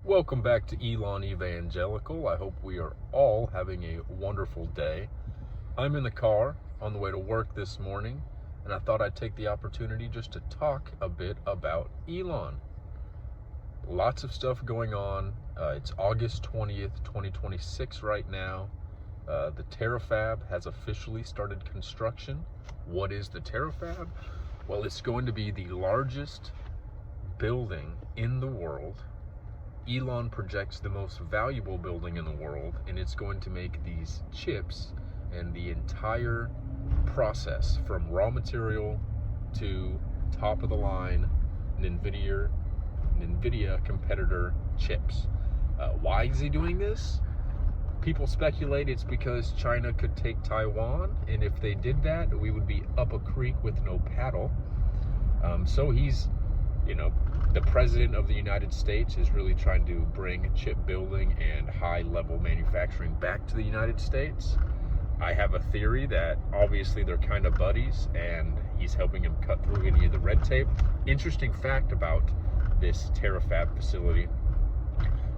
Welcome back to Elon Evangelical. I hope we are all having a wonderful day. I'm in the car on the way to work this morning, and I thought I'd take the opportunity just to talk a bit about Elon. Lots of stuff going on. It's August 20th, 2026 right now. The Terafab has officially started construction. What is the Terafab? Well, it's going to be the largest building in the world. Elon projects the most valuable building in the world, and it's going to make these chips, and the entire process from raw material to top of the line NVIDIA competitor chips. Why is he doing this? People speculate it's because China could take Taiwan, and if they did that, we would be up a creek with no paddle. So he's, the president of the United States is really trying to bring chip building and high-level manufacturing back to the United States. I have a theory that obviously they're kind of buddies, and he's helping him cut through any of the red tape. Interesting fact about this Terafab facility: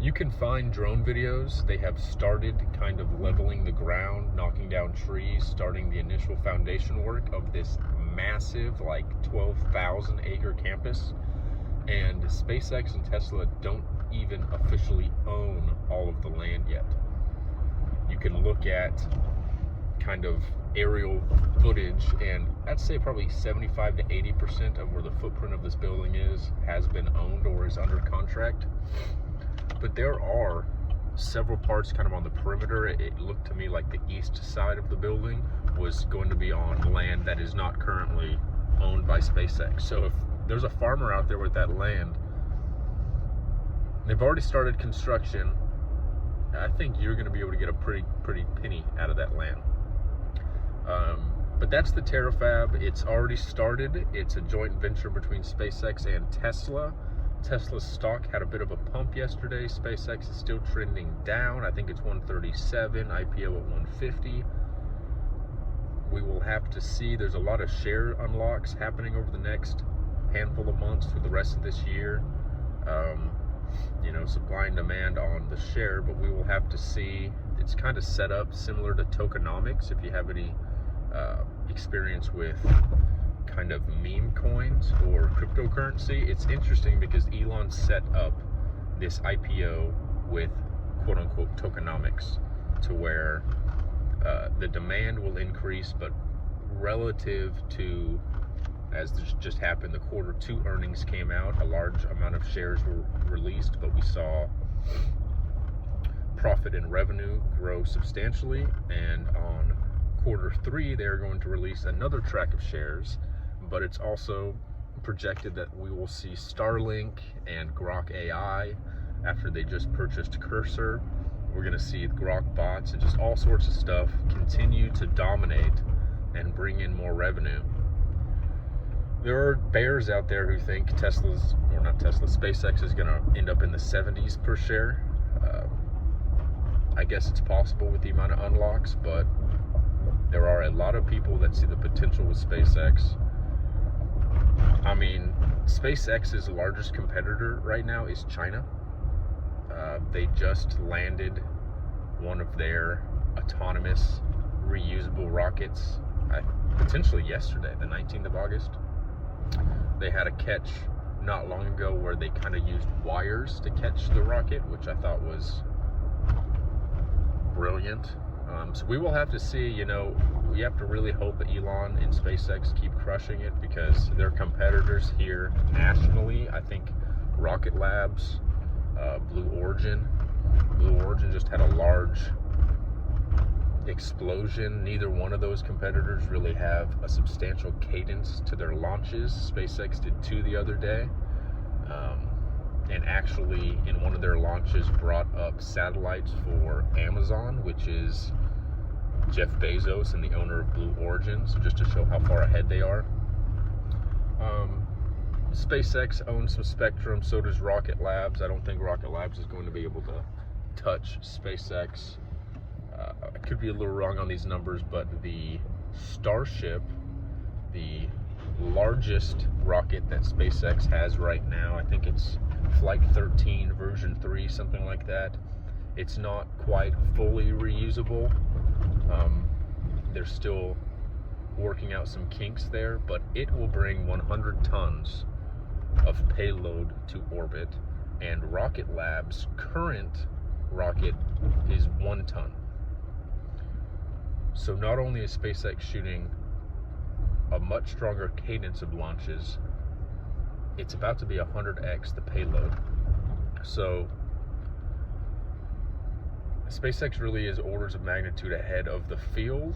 you can find drone videos. They have started kind of leveling the ground, knocking down trees, starting the initial foundation work of this massive, like 12,000 acre campus. And SpaceX and Tesla don't even officially own all of the land yet. You can look at kind of aerial footage, and I'd say probably 75 to 80% of where the footprint of this building has been owned or is under contract. But there are several parts kind of on the perimeter. It looked to me like the east side of the building was going to be on land that is not currently owned by SpaceX. So if there's a farmer out there with that land, they've already started construction, I think you're going to be able to get a pretty penny out of that land. But that's the Terafab. It's already started. It's a joint venture between SpaceX and Tesla. Tesla's stock had a bit of a pump yesterday. SpaceX is still trending down. I think it's 137, IPO at 150. We will have to see. There's a lot of share unlocks happening over the next handful of months for the rest of this year. Supply and demand on the share, but we will have to see. It's kind of set up similar to tokenomics. If you have any experience with kind of meme coins or cryptocurrency, it's interesting because Elon set up this IPO with quote unquote tokenomics to where the demand will increase, but relative to, as this just happened, the Q2 earnings came out, a large amount of shares were released, but we saw profit and revenue grow substantially, and on Q3 they're going to release another track of shares. But it's also projected that we will see Starlink and Grok AI after they just purchased Cursor. We're going to see Grok bots and just all sorts of stuff continue to dominate and bring in more revenue. There are bears out there who think SpaceX is going to end up in the 70s per share. I guess it's possible with the amount of unlocks, but there are a lot of people that see the potential with SpaceX. I mean, SpaceX's largest competitor right now is China. They just landed one of their autonomous reusable rockets, potentially yesterday, the 19th of August. They had a catch not long ago where they kind of used wires to catch the rocket, which I thought was brilliant. So we will have to see. We have to really hope that Elon and SpaceX keep crushing it, because their competitors here nationally, I think Rocket Labs, Blue Origin just had a large explosion. Neither one of those competitors really have a substantial cadence to their launches. SpaceX did 2 the other day, and actually in one of their launches brought up satellites for Amazon, which is Jeff Bezos and the owner of Blue Origin, so just to show how far ahead they are. SpaceX owns some spectrum, so does Rocket Labs. I don't think Rocket Labs is going to be able to touch SpaceX. I could be a little wrong on these numbers, but the Starship, the largest rocket that SpaceX has right now, I think it's Flight 13 version 3, something like that. It's not quite fully reusable. They're still working out some kinks there, but it will bring 100 tons of payload to orbit, and Rocket Lab's current rocket is 1 ton. So not only is SpaceX shooting a much stronger cadence of launches, it's about to be 100x the payload. So SpaceX really is orders of magnitude ahead of the field.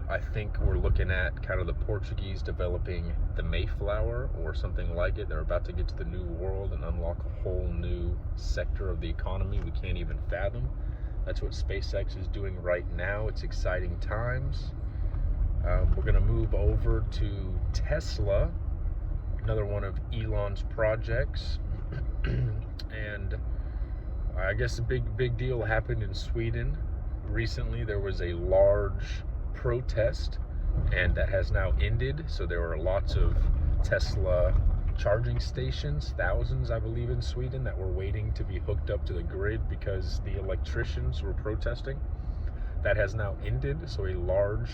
I think we're looking at kind of the Portuguese developing the Mayflower or something like it. They're about to get to the new world and unlock a whole new sector of the economy we can't even fathom. That's what SpaceX is doing right now. It's exciting times. We're going to move over to Tesla, another one of Elon's projects. And I guess a big deal happened in Sweden recently. There was a large protest, and that has now ended. So there were lots of Tesla charging stations, thousands I believe in Sweden, that were waiting to be hooked up to the grid because the electricians were protesting. That has now ended, so a large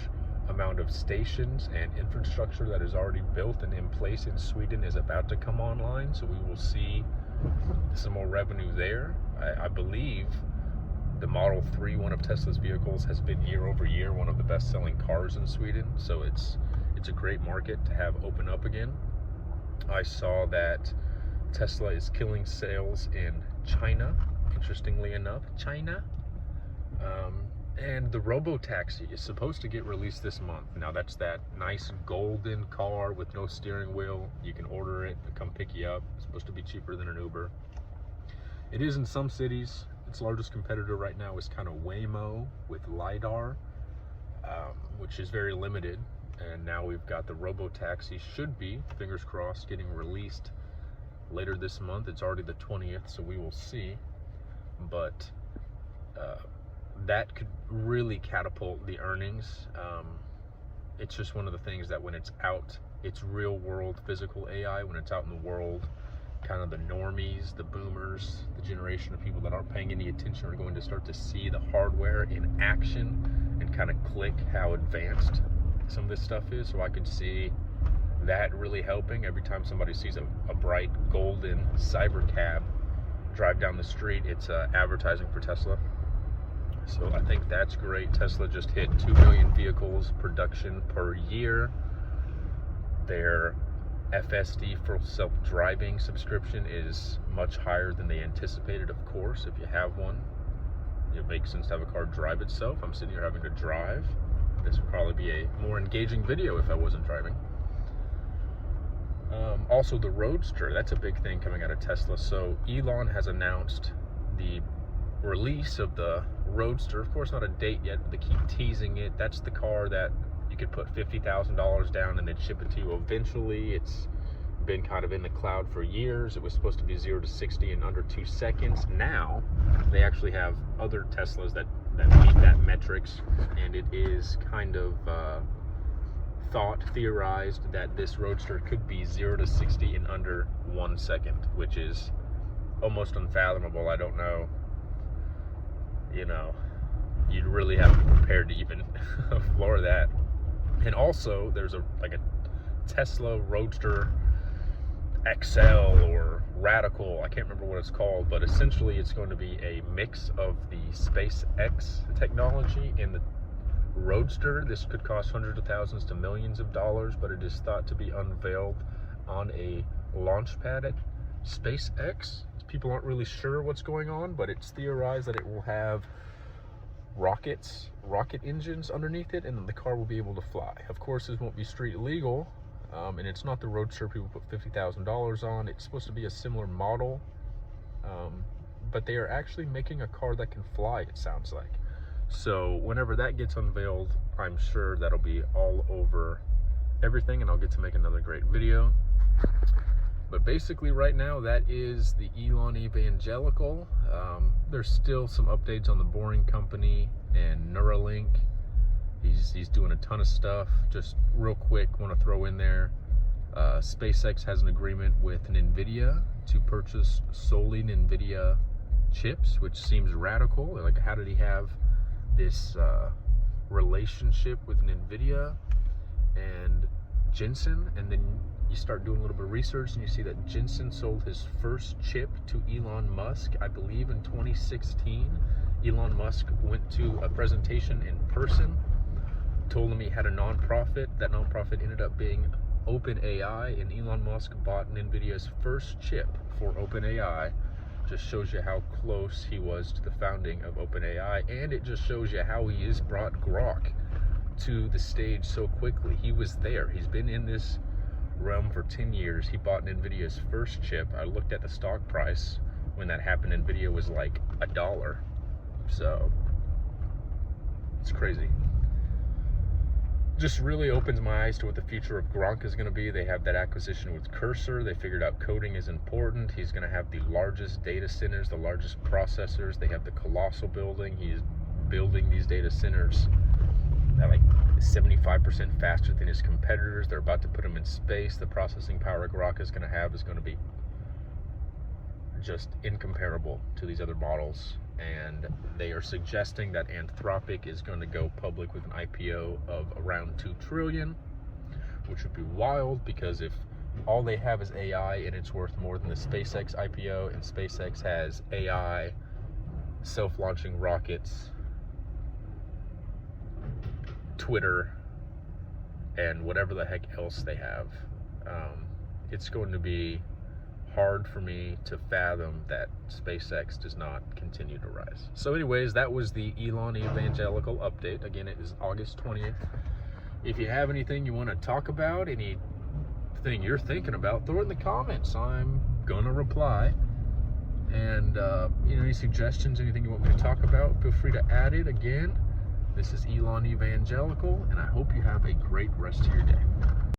amount of stations and infrastructure that is already built and in place in Sweden is about to come online, so we will see some more revenue there. I believe the Model 3, one of Tesla's vehicles, has been year over year one of the best-selling cars in Sweden, so it's a great market to have open up again. I saw that Tesla is killing sales in China, interestingly enough. China. And the Robotaxi is supposed to get released this month. Now that's that nice golden car with no steering wheel. You can order it, come pick you up. It's supposed to be cheaper than an Uber. It is in some cities. Its largest competitor right now is kind of Waymo with LiDAR, which is very limited. And now we've got the Robotaxi, should be, fingers crossed, getting released later this month. It's already the 20th, so we will see. But that could really catapult the earnings. It's just one of the things that when it's out, it's real world physical AI. When it's out in the world, kind of the normies, the boomers, the generation of people that aren't paying any attention are going to start to see the hardware in action and kind of click how advanced some of this stuff is. So I could see that really helping. Every time somebody sees a bright golden cyber cab drive down the street, it's advertising for Tesla. So I think that's great. Tesla just hit 2 million vehicles production per year. Their FSD, for self-driving subscription, is much higher than they anticipated, of course. If you have one, it makes sense to have a car drive itself. I'm sitting here having to drive. This would probably be a more engaging video if I wasn't driving. Also the Roadster, that's a big thing coming out of Tesla. So Elon has announced the release of the Roadster. Of course, not a date yet, but they keep teasing it. That's the car that you could put $50,000 down and then ship it to you eventually. It's been kind of in the cloud for years. It was supposed to be 0 to 60 in under 2 seconds. Now they actually have other Teslas that meet that metrics, and it is kind of theorized that this Roadster could be 0 to 60 in under 1 second, which is almost unfathomable. I don't know, you'd really have to be prepared to even floor that. And also there's a Tesla Roadster XL or Radical, I can't remember what it's called, but essentially it's going to be a mix of the SpaceX technology and the Roadster. This could cost hundreds of thousands to millions of dollars, but it is thought to be unveiled on a launch pad at SpaceX. People aren't really sure what's going on, but it's theorized that it will have rocket engines underneath it, and then the car will be able to fly. Of course, this won't be street legal, and it's not the Roadster people put $50,000 on. It's supposed to be a similar model, but they are actually making a car that can fly, it sounds like. So whenever that gets unveiled, I'm sure that'll be all over everything, and I'll get to make another great video. But basically right now, that is the Elon evangelical. There's still some updates on the Boring Company and Neuralink. He's doing a ton of stuff. Just real quick, want to throw in there, SpaceX has an agreement with NVIDIA to purchase solely NVIDIA chips, which seems radical. Like, how did he have this relationship with NVIDIA and Jensen? And then you start doing a little bit of research and you see that Jensen sold his first chip to Elon Musk, I believe in 2016. Elon Musk went to a presentation in person, told him he had a nonprofit. That nonprofit ended up being OpenAI, and Elon Musk bought NVIDIA's first chip for OpenAI. Just shows you how close he was to the founding of OpenAI, and it just shows you how he has brought Grok to the stage so quickly. He was there. He's been in this realm for 10 years. He bought NVIDIA's first chip. I looked at the stock price when that happened. NVIDIA was like $1. So it's crazy. Just really opens my eyes to what the future of Grok is going to be. They have that acquisition with Cursor. They figured out coding is important. He's going to have the largest data centers, the largest processors. They have the colossal building. He's building these data centers at like 75% faster than his competitors. They're about to put them in space. The processing power Grok is going to be just incomparable to these other models. And they are suggesting that Anthropic is going to go public with an IPO of around $2 trillion, which would be wild, because if all they have is AI and it's worth more than the SpaceX IPO, and SpaceX has AI, self-launching rockets, Twitter, and whatever the heck else they have, it's going to be hard for me to fathom that SpaceX does not continue to rise. So anyways, that was the Elon Evangelical update. Again, it is August 20th. If you have anything you want to talk about, anything you're thinking about, throw it in the comments. I'm gonna reply. And any suggestions, anything you want me to talk about, feel free to add it. Again, this is Elon Evangelical, and I hope you have a great rest of your day.